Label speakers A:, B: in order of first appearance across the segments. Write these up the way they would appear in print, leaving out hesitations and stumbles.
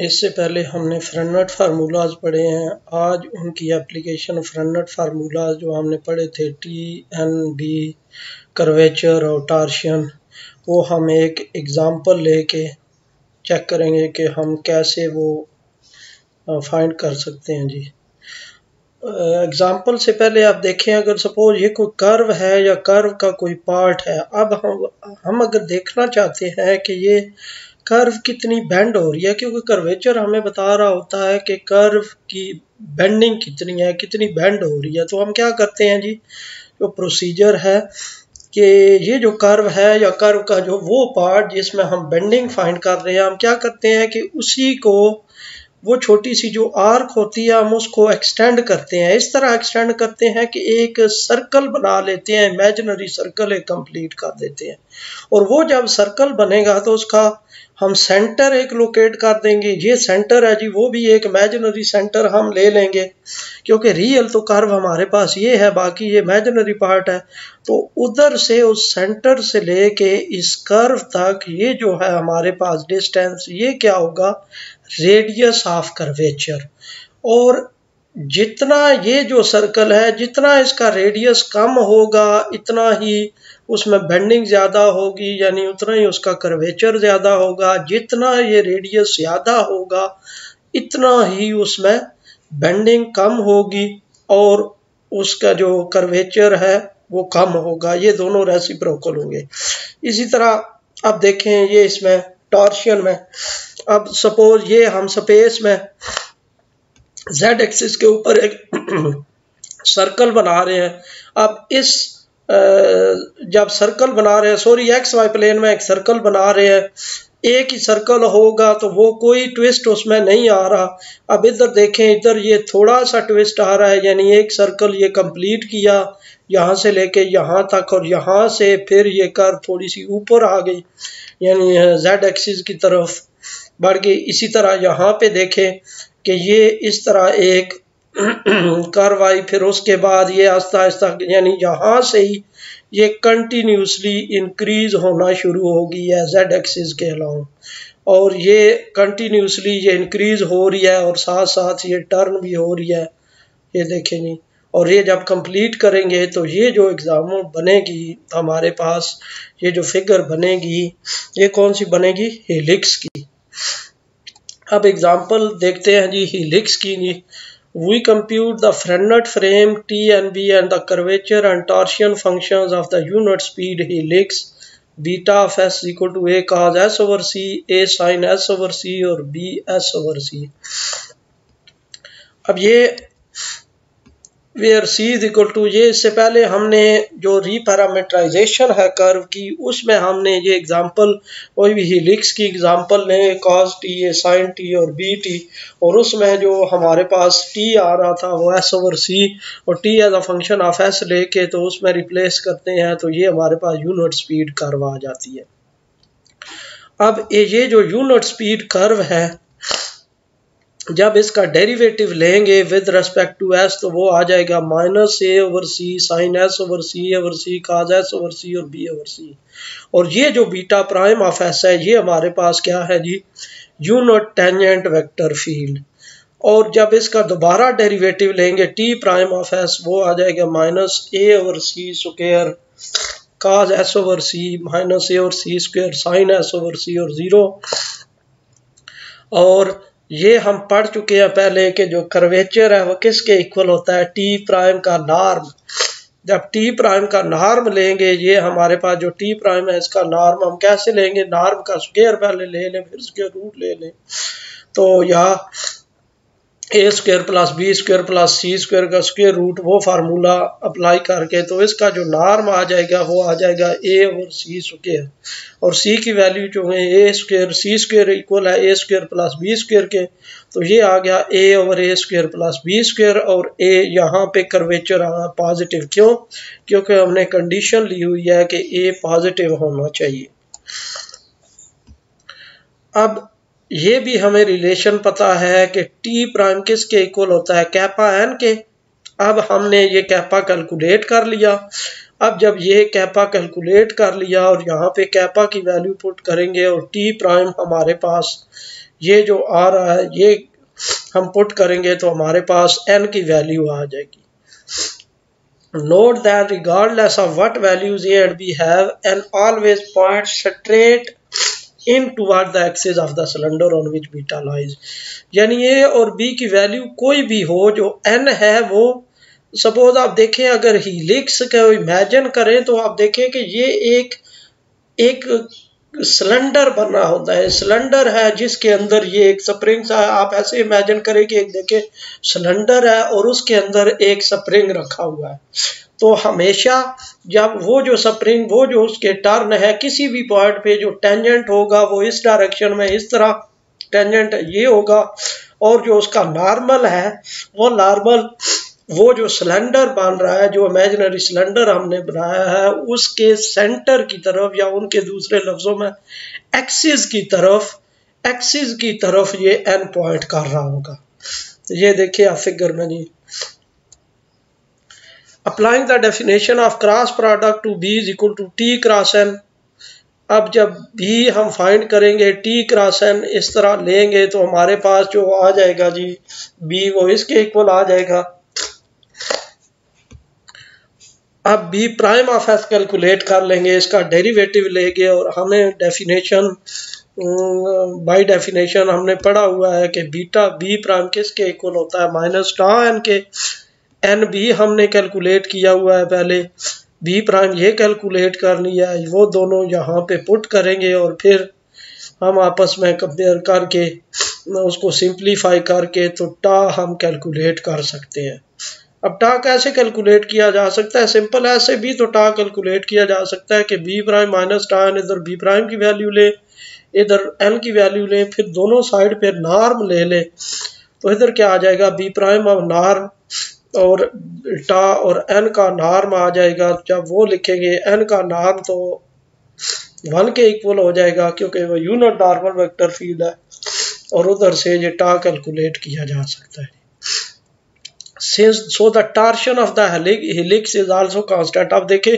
A: इससे पहले हमने फ्रंट नट फार्मूलाज पढ़े हैं। आज उनकी एप्लीकेशन फ्रंट नट फार्मूलाज जो हमने पढ़े थे TNB, कर्वेचर और टार्शियन, वो हम एक एग्जांपल लेके चेक करेंगे कि हम कैसे वो फाइंड कर सकते हैं जी। एग्जाम्पल से पहले आप देखें, अगर सपोज ये कोई कर्व है या कर्व का कोई पार्ट है, अब हम अगर देखना चाहते हैं कि ये कर्व कितनी बेंड हो रही है, क्योंकि कर्वेचर हमें बता रहा होता है कि कर्व की बेंडिंग कितनी है, कितनी बेंड हो रही है। तो हम क्या करते हैं जी, जो प्रोसीजर है कि ये जो कर्व है या कर्व का जो वो पार्ट जिसमें हम बेंडिंग फाइंड कर रहे हैं, हम क्या करते हैं कि उसी को, वो छोटी सी जो आर्क होती है, हम उसको एक्सटेंड करते हैं। इस तरह एक्सटेंड करते हैं कि एक सर्कल बना लेते हैं, इमेजिनरी सर्कल एक कंप्लीट कर देते हैं। और वो जब सर्कल बनेगा तो उसका हम सेंटर एक लोकेट कर देंगे। ये सेंटर है जी, वो भी एक इमेजिनरी सेंटर हम ले लेंगे, क्योंकि रियल तो कर्व हमारे पास ये है, बाकी ये इमेजिनरी पार्ट है। तो उधर से उस सेंटर से लेके इस कर्व तक ये जो है हमारे पास डिस्टेंस, ये क्या होगा, रेडियस ऑफ कर्वेचर। और जितना ये जो सर्कल है, जितना इसका रेडियस कम होगा इतना ही उसमें बेंडिंग ज्यादा होगी, यानी उतना ही उसका कर्वेचर ज्यादा होगा। जितना ये रेडियस ज्यादा होगा इतना ही उसमें बेंडिंग कम होगी और उसका जो कर्वेचर है वो कम होगा। ये दोनों रेसिप्रोकल होंगे। इसी तरह अब देखें ये इसमें टॉर्शन में, अब सपोज ये हम स्पेस में z एक्सिस के ऊपर एक सर्कल बना रहे हैं। अब इस जब सर्कल बना रहे हैं, सॉरी एक्स वाई प्लेन में एक सर्कल बना रहे हैं, एक ही सर्कल होगा तो वो कोई ट्विस्ट उसमें नहीं आ रहा। अब इधर देखें, इधर ये थोड़ा सा ट्विस्ट आ रहा है, यानी एक सर्कल ये कंप्लीट किया यहाँ से लेके यहाँ तक, और यहाँ से फिर ये कर्व थोड़ी सी ऊपर आ गई, यानी z एक्सिस की तरफ बढ़ गई। इसी तरह यहाँ पे देखें कि ये इस तरह एक कर्व आई, फिर उसके बाद ये आस्ता आस्ता, यानी यहाँ से ही ये कंटिन्यूसली इंक्रीज होना शुरू होगी है z एक्सिस के अलाउंग, और ये कंटिन्यूसली ये इंक्रीज हो रही है और साथ साथ ये टर्न भी हो रही है। ये देखें जी, और ये जब कंप्लीट करेंगे तो ये जो एग्जाम्पल बनेगी हमारे पास, ये जो फिगर बनेगी, ये कौन सी बनेगी, हेलिक्स की। अब एग्जाम्पल देखते हैं जी हेलिक्स की जी। We compute the Frenet frame T and B and the curvature and torsion functions of the unit speed helix beta of s equal to a cos s over c, a sin s over c और b s over c। अब ये where c is equal to, ये इससे पहले हमने जो reparameterization है curve की, उसमें हमने ये एग्जांपल, कोई भी हेलिक्स की एग्जांपल लें, cos t, sin t और bt, और उसमें जो हमारे पास t आ रहा था वो s ओवर c, और t as a function of s लेके तो उसमें रिप्लेस करते हैं, तो ये हमारे पास यूनिट स्पीड कर्व आ जाती है। अब ये जो यूनिट स्पीड कर्व है, जब इसका डेरिवेटिव लेंगे विद रेस्पेक्ट टू s तो वो आ जाएगा माइनस ए ओवर सी साइन एस ओवर सी काज एस ओवर सी और बी ओवर सी। और ये जो बीटा प्राइम ऑफ एस है, ये हमारे पास क्या है जी, यूनिट टेंजेंट वेक्टर फील्ड। और जब इसका दोबारा डेरिवेटिव लेंगे टी प्राइम ऑफ एस, वो आ जाएगा माइनस ए ओवर सी स्क्वायर काज एस ओवर सी माइनस ए ओवर सी square sine S over C और 0। और ये हम पढ़ चुके हैं पहले कि जो कर्वेचर है वो किसके इक्वल होता है, टी प्राइम का नॉर्म। जब टी प्राइम का नॉर्म लेंगे, ये हमारे पास जो टी प्राइम है इसका नॉर्म हम कैसे लेंगे, नॉर्म का स्क्वायर पहले ले लें, फिर स्क्वायर रूट ले लें। तो यहाँ A square plus B square plus C square का स्क्वायर रूट, वो फार्मूला अप्लाई करके तो इसका जो नॉर्म आ जाएगा वो आ जाएगा ए ओवर सी स्क्वायर, और सी की वैल्यू जो है ए स्क्वायर सी स्क्वायर इक्वल है ए स्क्वायर प्लस बी स्क्वायर के, तो ये आ गया ए ओवर ए स्क्वायर प्लस बी स्क्वायर। और ए यहाँ पे कर्वेचर आना पॉजिटिव, क्यों, क्योंकि हमने कंडीशन ली हुई है कि ए पॉजिटिव होना चाहिए। अब ये भी हमें रिलेशन पता है कि टी प्राइम किसके इक्वल होता है, कैपा एन के। अब हमने ये कैपा कैलकुलेट कर लिया। अब जब ये कैपा कैलकुलेट कर लिया और यहाँ पे कैपा की वैल्यू पुट करेंगे, और टी प्राइम हमारे पास ये जो आ रहा है ये हम पुट करेंगे, तो हमारे पास एन की वैल्यू आ जाएगी। Note that regardless of what values A and B have, N always point straight in toward the axis of the cylinder on which beta lies. यानी ए और बी की वैल्यू कोई भी हो, जो एन है वो सपोज आप देखें अगर हीलिक्स का इमेजिन करें तो आप देखें कि ये एक सिलेंडर बना होता है, सिलेंडर है जिसके अंदर ये एक स्प्रिंग सा, आप ऐसे इमेजिन करें कि एक देखें सिलेंडर है और उसके अंदर एक स्प्रिंग रखा हुआ है। तो हमेशा जब वो जो स्प्रिंग, वो जो उसके टर्न है किसी भी पॉइंट पे जो टेंजेंट होगा वो इस डायरेक्शन में इस तरह टेंजेंट ये होगा, और जो उसका नॉर्मल है वो नॉर्मल वो जो सिलेंडर बन रहा है, जो इमेजिनरी सिलेंडर हमने बनाया है उसके सेंटर की तरफ, या उनके दूसरे लफ्जों में एक्सिस की तरफ ये एन पॉइंट कर रहा होगा। ये देखिए आप फिगर में जी। Applying the definition of cross product to B is equal to T cross N. अब जब भी हम फाइंड करेंगे टी क्रॉस एन इस तरह लेंगे तो हमारे पास जो आ जाएगा जी बी वो इसके इक्वल आ जाएगा। अब B prime of S calculate कर लेंगे, इसका डेरिवेटिव लेंगे और हमें डेफिनेशन बाय डेफिनेशन हमने पढ़ा हुआ है कि बीटा बी प्राइम किसके इक्वल होता है, माइनस टा एन के। एन बी हमने कैलकुलेट किया हुआ है पहले, बी प्राइम ये कैलकुलेट कर लिया है, वो दोनों यहाँ पे पुट करेंगे और फिर हम आपस में कंपेयर करके उसको सिंप्लीफाई करके तो टा हम कैलकुलेट कर सकते हैं। अब टा कैसे कैलकुलेट किया जा सकता है, सिंपल ऐसे भी तो टा कैलकुलेट किया जा सकता है कि बी प्राइम माइनस टा एन, इधर बी प्राइम की वैल्यू ले इधर एन की वैल्यू ले, फिर दोनों साइड पे नॉर्म ले ले, तो इधर क्या आ जाएगा बी प्राइम ऑफ नॉर्म और टा और एन का नॉर्म आ जाएगा। जब वो लिखेंगे एन का नॉर्म तो 1 के इक्वल हो जाएगा क्योंकि वो यूनिट नॉर्मल वेक्टर फील्ड है, और उधर से ये टा कैलकुलेट किया जा सकता है। So the torsion of the helix is also constant। अब देखें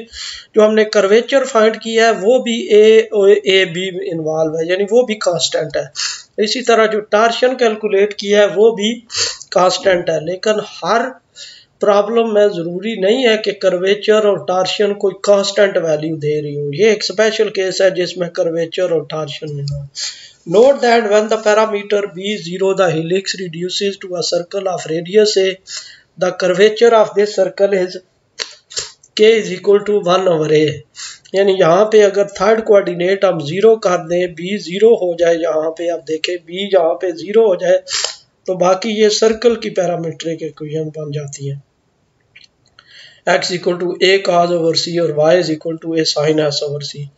A: जो हमने कर्वेचर फाइंड किया है वो भी ए बी इन्वॉल्व है, यानी वो भी कांस्टेंट है। इसी तरह जो टॉर्शन कैलकुलेट किया है वो भी कांस्टेंट है, लेकिन हर प्रॉब्लम में ज़रूरी नहीं है कि कर्वेचर और टॉर्शन कोई कांस्टेंट वैल्यू दे रही हो। ये एक स्पेशल केस है जिसमें कर्वेचर और टॉर्शन में हो। Note that when the parameter b is 0, the helix reduces to a circle of radius a. The curvature of this circle is k is equal to 1 over a। यानी यहाँ पे अगर third coordinate हम 0 कर दें, b 0 हो जाए, यहाँ पे आप देखें b यहाँ पे 0 हो जाए तो बाकी ये सर्कल की पैरामीट्रिक इक्वेशन बन जाती है। x equal to A cos over C और y is equal to A sine S over C.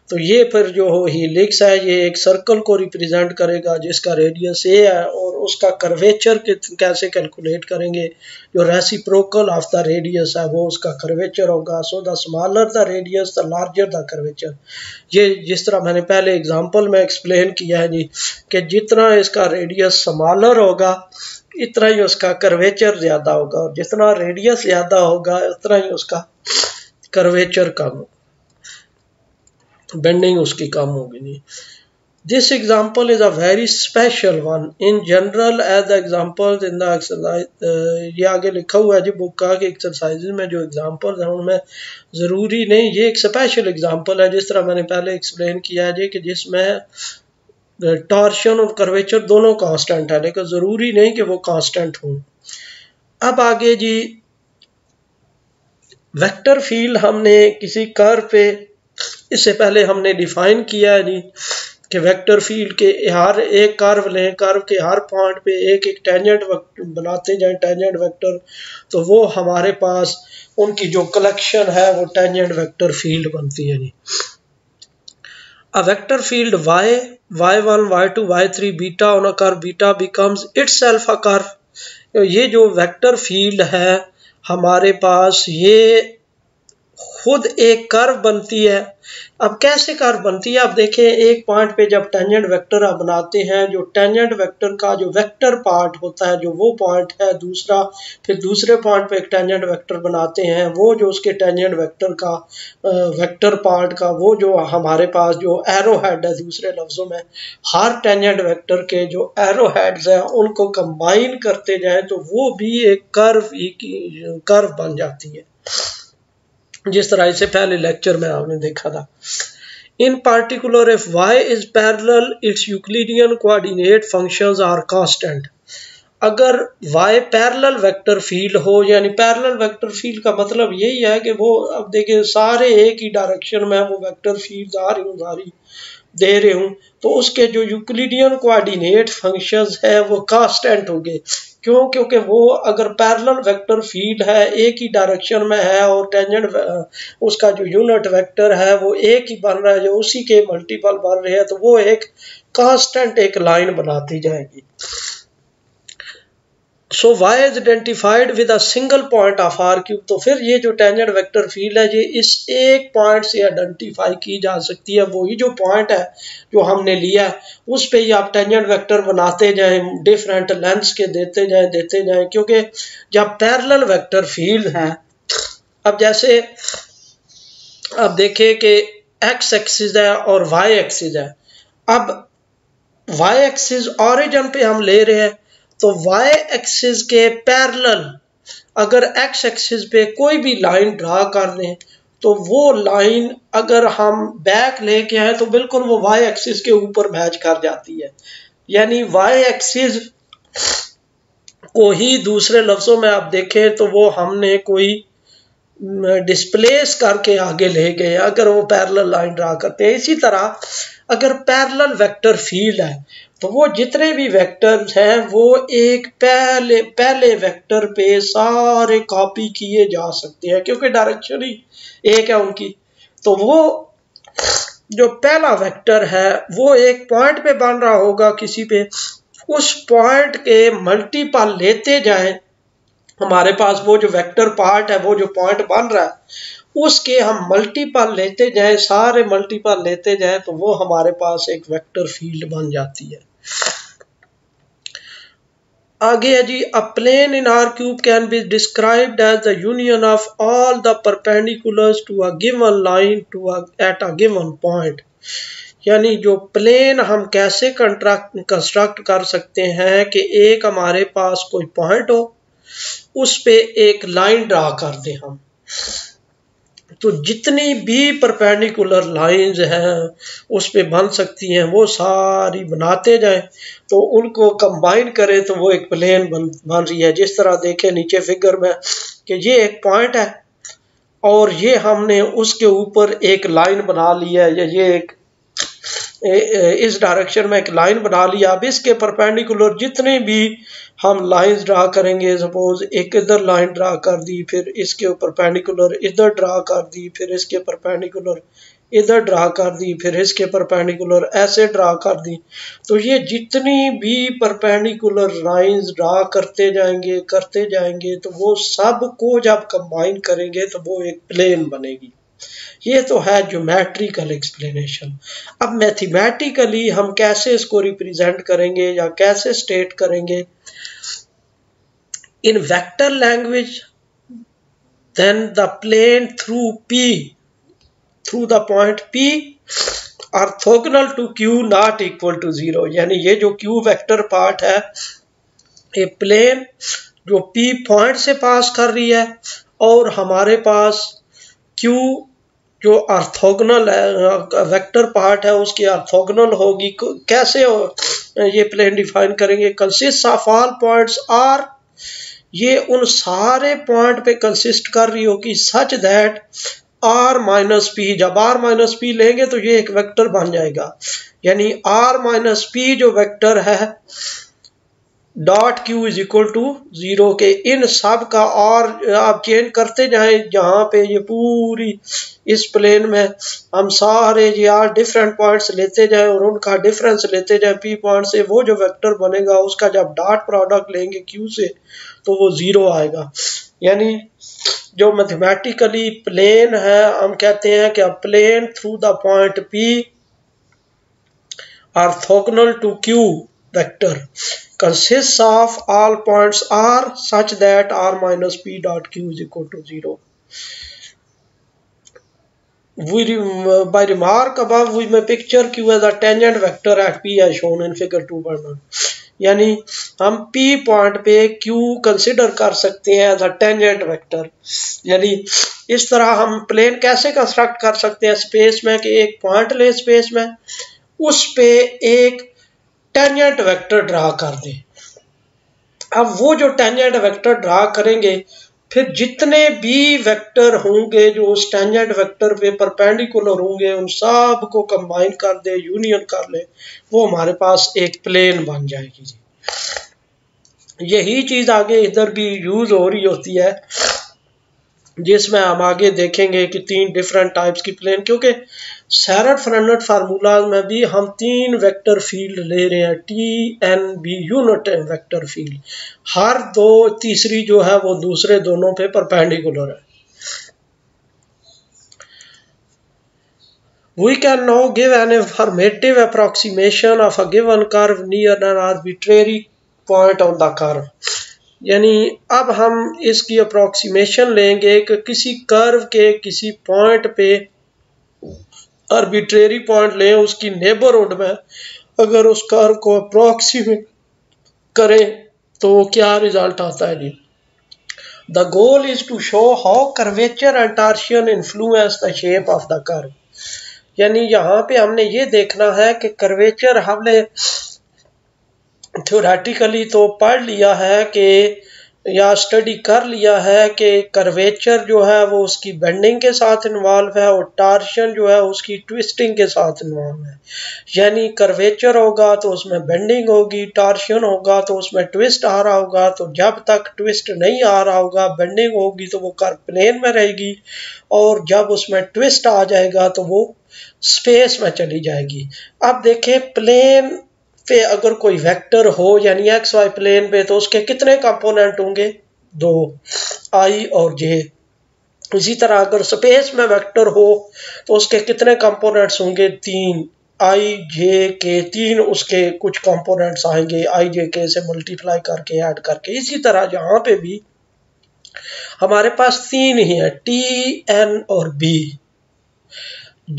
A: तो ये फिर जो हेलिक्स है ये एक सर्कल को रिप्रेजेंट करेगा जिसका रेडियस ए है, और उसका कर्वेचर कैसे कैलकुलेट करेंगे, जो रेसिप्रोकल ऑफ द रेडियस है वो उसका कर्वेचर होगा। So the smaller the radius the larger the curvature. ये जिस तरह मैंने पहले एग्जांपल में एक्सप्लेन किया है जी कि जितना इसका रेडियस स्मॉलर होगा इतना ही उसका कर्वेचर ज्यादा होगा, और जितना रेडियस ज्यादा होगा उतना ही उसका कर्वेचर कम, बेंडिंग उसकी कम होगी। This example is a very special one in general as the example in the exercise. ये आगे लिखा हुआ है जी बुक का कि एक्सरसाइज में जो एग्जाम्पल है उनमें ज़रूरी नहीं, ये एक स्पेशल एग्जाम्पल है जिस तरह मैंने पहले एक्सप्लेन किया है जी कि जिसमें टॉर्शन और कर्वेचर दोनों कांस्टेंट है, लेकिन ज़रूरी नहीं कि वो कांस्टेंट हों। अब आगे जी वेक्टर फील्ड हमने किसी कर्व पे, इससे पहले हमने डिफाइन किया है जी कि वेक्टर फील्ड के हर एक कर्व लें, कर्व के हर पॉइंट पे एक एक टेंजेंट बनाते जाएं टेंजेंट वेक्टर, तो वो हमारे पास उनकी जो कलेक्शन है वो टेंजेंट वेक्टर फील्ड बनती है जी। A vector field y, y1, y2, y3, beta on a curve beta becomes itself a curve। ये जो वेक्टर फील्ड है हमारे पास ये खुद एक कर्व बनती है। अब कैसे कर्व बनती है, अब देखें एक पॉइंट पे जब टेंजेंट वेक्टर आप बनाते हैं, जो टेंजेंट वेक्टर का जो वेक्टर पार्ट होता है जो वो पॉइंट है दूसरा, फिर दूसरे पॉइंट पे एक टेंजेंट वेक्टर बनाते हैं, वो जो उसके टेंजेंट वेक्टर का वेक्टर पार्ट का वो जो हमारे पास जो एरो हेड है, दूसरे लफ्जों में हर टेंजेंट वेक्टर के जो एरो हेड्स हैं उनको कंबाइन करते जाएं तो वो भी एक कर्व बन जाती है, जिस तरह इससे पहले लेक्चर में आपने देखा था। In particular, if y is parallel, its Euclidean coordinate functions are constant. अगर y पैरेलल वेक्टर फील्ड हो, यानी पैरेलल वेक्टर फील्ड का मतलब यही है कि वो, अब देखिए सारे एक ही डायरेक्शन में वो वेक्टर फील्ड आ रही हूँ, सारी दे रहे हूँ, तो उसके जो यूक्लिडियन कोऑर्डिनेट फंक्शंस है वो कांस्टेंट होंगे। क्यों? क्योंकि वो अगर पैरेलल वेक्टर फील्ड है, एक ही डायरेक्शन में है, और टेंजेंट उसका जो यूनिट वेक्टर है वो एक ही बन रहा है, जो उसी के मल्टीपल बन रहे हैं, तो वो एक कांस्टेंट एक लाइन बनाती जाएगी। सो y is identified with a single point of r cube. तो फिर ये जो टेंजेंट वेक्टर फील्ड है ये इस एक पॉइंट से आइडेंटिफाई की जा सकती है। वही जो पॉइंट है जो हमने लिया है उस पे ही आप टेंजेंट वेक्टर बनाते जाएं, डिफरेंट लेंथ्स के देते जाएं, क्योंकि जब पैरेलल वेक्टर फील्ड है, अब जैसे अब देखें कि x एक्सिस है और y एक्सिस है। अब y एक्सिस ओरिजिन पे हम ले रहे हैं, तो y एक्सिस के पैरेलल अगर x एक्सिस पे कोई भी लाइन ड्रा कर दें, तो वो लाइन अगर हम बैक लेके आए तो बिल्कुल वो y एक्सिस के ऊपर मैच कर जाती है। यानी y एक्सिस को ही दूसरे लफ्जों में आप देखें तो वो हमने कोई डिस्प्लेस करके आगे ले गए अगर वो पैरेलल लाइन ड्रा करते हैं। इसी तरह अगर पैरेलल वेक्टर फील्ड है तो वो जितने भी वेक्टर्स हैं वो एक पहले वेक्टर पे सारे कॉपी किए जा सकते हैं, क्योंकि डायरेक्शन ही एक है उनकी। तो वो जो पहला वेक्टर है वो एक पॉइंट पे बन रहा होगा किसी पे, उस पॉइंट के मल्टीपल लेते जाएं, हमारे पास वो जो वेक्टर पार्ट है, वो जो पॉइंट बन रहा है उसके हम मल्टीपल लेते जाएं, सारे मल्टीपल लेते जाएं, तो वो हमारे पास एक वेक्टर फील्ड बन जाती है। आगे है जी, a plane in R cube can be described as the union of all the perpendiculars to a given line at a given point. यानी जो प्लेन हम कैसे कंस्ट्रक्ट कर सकते हैं कि एक हमारे पास कोई पॉइंट हो, उस पे एक लाइन ड्रा कर दें हम, तो जितनी भी परपेंडिकुलर लाइंस हैं उस पे बन सकती हैं वो सारी बनाते जाएं, तो उनको कंबाइन करें तो वो एक प्लेन बन रही है। जिस तरह देखें नीचे फिगर में कि ये एक पॉइंट है और ये हमने उसके ऊपर एक लाइन बना ली है, या ये एक इस डायरेक्शन में एक लाइन बना लिया। अब इसके परपेंडिकुलर जितने भी हम लाइंस ड्रा करेंगे, सपोज एक इधर लाइन ड्रा कर दी, फिर इसके परपेंडिकुलर इधर ड्रा कर दी, फिर इसके परपेंडिकुलर इधर ड्रा कर दी, फिर इसके परपेंडिकुलर ऐसे ड्रा कर दी, तो ये जितनी भी परपेंडिकुलर लाइंस ड्रा करते जाएंगे तो वो सब को जब कंबाइन करेंगे तो वो एक प्लेन बनेगी। ये तो है ज्योमेट्रिकल एक्सप्लेनेशन। अब मैथमेटिकली हम कैसे इसको रिप्रेजेंट करेंगे या कैसे स्टेट करेंगे? In vector language, then the plane through the point P orthogonal to Q not equal to 0। यानी ये जो Q वेक्टर पार्ट है, ये प्लेन जो P पॉइंट से पास कर रही है, और हमारे पास Q जो ऑर्थोगोनल वेक्टर पार्ट है उसकी ऑर्थोगोनल होगी। कैसे ये प्लेन डिफाइन करेंगे? Consist of all points R, ये उन सारे पॉइंट पे कंसिस्ट कर रही होगी such that r minus P, जब r माइनस पी लेंगे तो ये एक वेक्टर बन जाएगा। यानी r माइनस पी जो वेक्टर है dot Q is equal to 0 के इन सब का और आप चेंज करते जाएं, जहां पे ये पूरी इस प्लेन में हम सारे ये डिफरेंट पॉइंट्स लेते जाएं और उनका डिफरेंस लेते जाएं P पॉइंट से, वो जो वेक्टर बनेगा उसका जब डॉट प्रोडक्ट लेंगे Q से तो वो 0 आएगा। यानी जो मैथमेटिकली प्लेन है, हम कहते हैं कि a plane through the point P orthogonal to Q vector consists of all points R such that R minus P dot Q is equal to 0. By remark above, we may picture Q as a tangent vector at P as shown in figure 2.1. यानी हम P point पे Q consider कर सकते हैं as a tangent vector. यानी इस तरह हम प्लेन कैसे कंस्ट्रक्ट कर सकते हैं स्पेस में कि एक पॉइंट ले स्पेस में, उस पे एक टेंजेंट वेक्टर ड्रा कर दें। अब वो जो टेंजेंट वेक्टर ड्रा करेंगे, फिर जितने भी वेक्टर होंगे जो उस टेंजेंट वेक्टर पे परपेंडिकुलर होंगे, उन सब को कंबाइन कर दे, यूनियन कर ले, वो हमारे पास एक प्लेन बन जाएगी जी। यही चीज आगे इधर भी यूज हो रही होती है, जिसमें हम आगे देखेंगे कि 3 डिफरेंट टाइप्स की प्लेन, क्योंकि सेरट-फ्रेनेट फार्मूला में भी हम 3 वेक्टर फील्ड ले रहे हैं, TNB यूनिट वेक्टर फील्ड। हर दो तीसरी जो है वो दूसरे दोनों पे परपेंडिकुलर है। We can now give an informative approximation of a given curve near an arbitrary point on the curve। यानी अब हम इसकी अप्रोक्सीमेशन लेंगे कि किसी कर्व के किसी पॉइंट पे, आर्बिट्रेरी पॉइंट लें उसकी नेबरहुड में, अगर उस कर्व को अप्रोक्सीमेट करें तो क्या रिजल्ट आता है जी। The goal is to show how curvature and torsion influence the shape of the curve. यानी यहाँ पे हमने ये देखना है कि कर्वेचर हमने थ्योरेटिकली तो पढ़ लिया है कि या स्टडी कर लिया है कि कर्वेचर जो है वो उसकी बेंडिंग के साथ इन्वॉल्व है और टॉर्शन जो है उसकी ट्विस्टिंग के साथ इन्वॉल्व है। यानी कर्वेचर होगा तो उसमें बेंडिंग होगी, टॉर्शन होगा तो उसमें ट्विस्ट आ रहा होगा। तो जब तक ट्विस्ट नहीं आ रहा होगा, बेंडिंग होगी, तो वो कर्व प्लेन में रहेगी, और जब उसमें ट्विस्ट आ जाएगा तो वो स्पेस में चली जाएगी। अब देखें, प्लेन पे अगर कोई वेक्टर हो यानी एक्स वाई प्लेन पे, तो उसके कितने कंपोनेंट होंगे? 2, I और J। इसी तरह अगर स्पेस में वेक्टर हो तो उसके कितने कंपोनेंट्स होंगे? 3, I J K, 3 उसके कुछ कंपोनेंट्स आएंगे I J K से मल्टीप्लाई करके, ऐड करके। इसी तरह यहाँ पे भी हमारे पास 3 ही है, T N और B।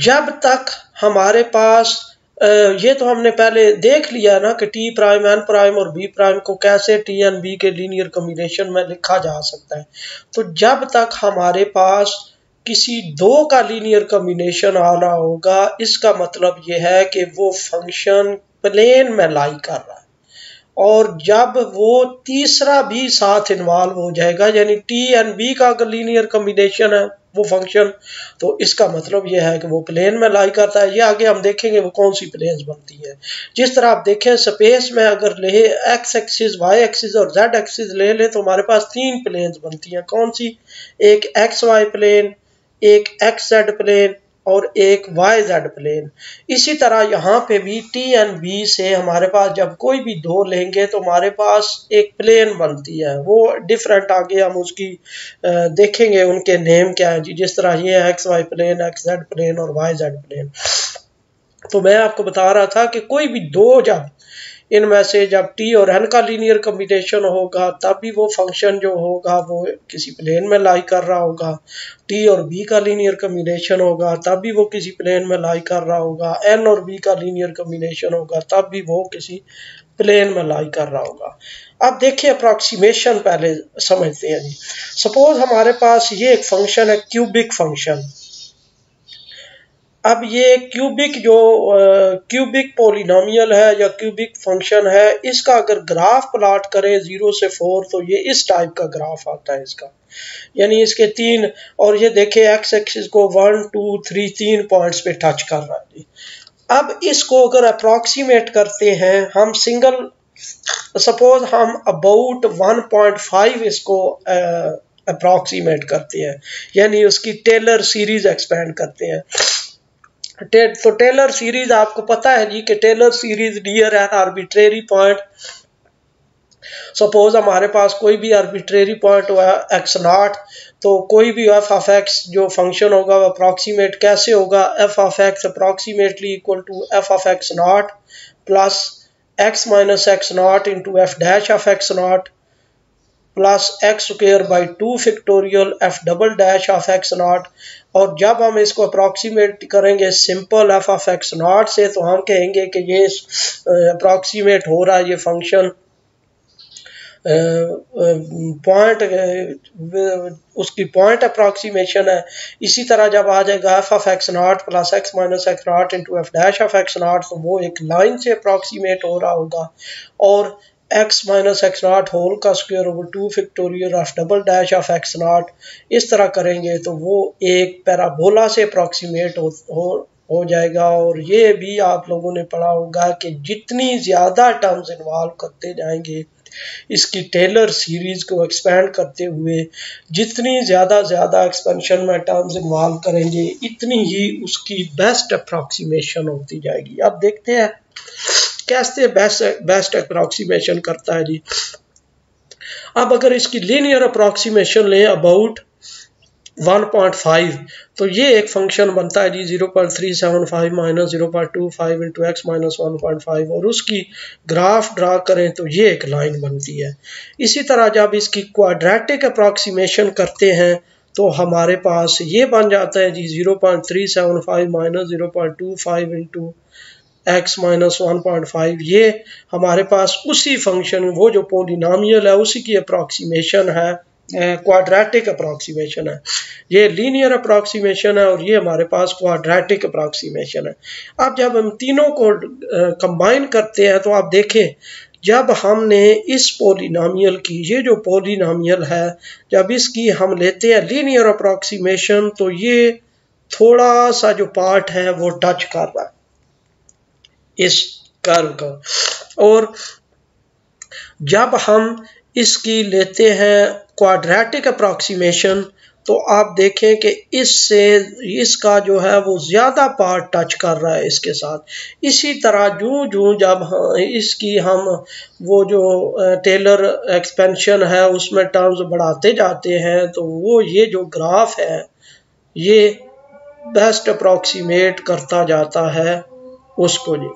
A: जब तक हमारे पास ये तो हमने पहले देख लिया ना कि T प्राइम, N प्राइम और B प्राइम को कैसे T N B के लीनियर कॉम्बिनेशन में लिखा जा सकता है। तो जब तक हमारे पास किसी 2 का लीनियर कॉम्बिनेशन आ रहा होगा, इसका मतलब ये है कि वो फंक्शन प्लेन में लाई कर रहा है। और जब वो तीसरा भी साथ इन्वॉल्व हो जाएगा, यानी T N B का अगर लीनियर कॉम्बिनेशन है वो फंक्शन, तो इसका मतलब यह है कि वो प्लेन में लाई करता है। ये आगे हम देखेंगे वो कौन सी प्लेन्स बनती है। जिस तरह आप देखें, स्पेस में अगर ले एक्स एक्सिस, वाई एक्सिस और जेड एक्सिस ले ले, तो हमारे पास 3 प्लेन्स बनती हैं। कौन सी? एक एक्स वाई प्लेन, एक एक्स जेड प्लेन और एक वाई जेड प्लेन। इसी तरह यहाँ पे भी T N B से हमारे पास जब कोई भी 2 लेंगे तो हमारे पास एक प्लेन बनती है। वो डिफरेंट आगे हम उसकी देखेंगे उनके नेम क्या है जी। जिस तरह ये X Y plane, X Z plane और वाई जेड प्लेन। तो मैं आपको बता रहा था कि कोई भी 2 जब इनमें से जब T और N का लीनियर कॉम्बिनेशन होगा, तब भी वो फंक्शन जो होगा वो किसी प्लेन में लाई कर रहा होगा। T और B का लीनियर कॉम्बिनेशन होगा, तब भी वो किसी प्लेन में लाई कर रहा होगा। N और B का लीनियर कॉम्बिनेशन होगा, तब भी वो किसी प्लेन में लाई कर रहा होगा। अब देखिए अप्रोक्सीमेशन पहले समझते हैं जी। सपोज हमारे पास ये एक फंक्शन है, क्यूबिक फंक्शन। अब ये क्यूबिक पोलिनोमियल है या क्यूबिक फंक्शन है, इसका अगर ग्राफ प्लॉट करें 0 से 4, तो ये इस टाइप का ग्राफ आता है इसका। यानी इसके 3, और ये देखें एक्स एक्सिस को 1 2 3 3 पॉइंट्स पे टच कर रहा है। अब इसको अगर अप्रोक्सीमेट करते हैं हम सिंगल, सपोज हम अबाउट 1.5 इसको अप्रोक्सीमेट करते हैं, यानी उसकी टेलर सीरीज एक्सपेंड करते हैं। तो टेलर सीरीज आपको पता है जी कि Taylor series near an arbitrary point. Suppose हमारे पास कोई भी आर्बिट्रेरी पॉइंट हुआ x0, तो कोई भी f ऑफ x जो फंक्शन होगा वो अप्रोक्सीमेट कैसे होगा? f of x approximately equal to f of x0 plus x minus x0 into f dash of x0 plus X square by 2 factorial F double dash of X naught. और जब हम इसको approximate करेंगे simple F of X naught से तो हम कहेंगे कि ये अप्रॉक्सीमेट हो रहा है ये फंक्शन पॉइंट उसकी पॉइंट अप्रॉक्सीमेशन है। इसी तरह जब आ जाएगा F of X naught plus X minus X naught into F dash of X not तो वो एक लाइन से अप्रॉक्सीमेट हो रहा होगा। और X minus X naught whole का square over 2 factorial of double dash of X naught इस तरह करेंगे तो वो एक पैराबोला से अप्रॉक्सीमेट हो जाएगा। और ये भी आप लोगों ने पढ़ा होगा कि जितनी ज़्यादा टर्म्स इन्वॉल्व करते जाएंगे इसकी टेलर सीरीज को एक्सपेंड करते हुए जितनी ज़्यादा एक्सपेंशन में टर्म्स इन्वॉल्व करेंगे इतनी ही उसकी बेस्ट अप्रॉक्सीमेशन होती जाएगी। अब देखते हैं कैसे बेस्ट अप्रॉक्सीमेशन करता है जी। अब अगर इसकी लीनियर अप्रॉक्सीमेशन लें अबाउट 1.5 तो ये एक फंक्शन बनता है जी 0.375 माइनस 0.25 इंटू एक्स माइनस 1.5 और उसकी ग्राफ ड्रा करें तो ये एक लाइन बनती है। इसी तरह जब इसकी क्वाड्रेटिक अप्रॉक्सीमेशन करते हैं तो हमारे पास ये बन जाता है जी 0.375 माइनस 0.25 इंटू एक्स माइनस 1.5। ये हमारे पास उसी फंक्शन वो जो पोलिनोमियल है उसी की अप्रॉक्सीमेशन है, क्वाड्रेटिक अप्रॉक्सीमेशन है। ये लीनियर अप्रॉक्सीमेशन है और ये हमारे पास क्वाड्रेटिक अप्रॉक्सीमेशन है। अब जब हम तीनों को कंबाइन करते हैं तो आप देखें जब हमने इस पोलिनोमियल की ये जो पोलिनोमियल है जब इसकी हम लेते हैं लीनियर अप्रॉक्सीमेशन तो ये थोड़ा सा जो पार्ट है वो टच कर रहा है इस कर्व का। और जब हम इसकी लेते हैं क्वाड्रेटिक अप्रॉक्सीमेशन तो आप देखें कि इससे इसका जो है वो ज़्यादा पार्ट टच कर रहा है इसके साथ। इसी तरह जूं जब इसकी हम वो जो टेलर एक्सपेंशन है उसमें टर्म्स बढ़ाते जाते हैं तो वो ये जो ग्राफ है ये बेस्ट अप्रॉक्सीमेट करता जाता है उसको जी।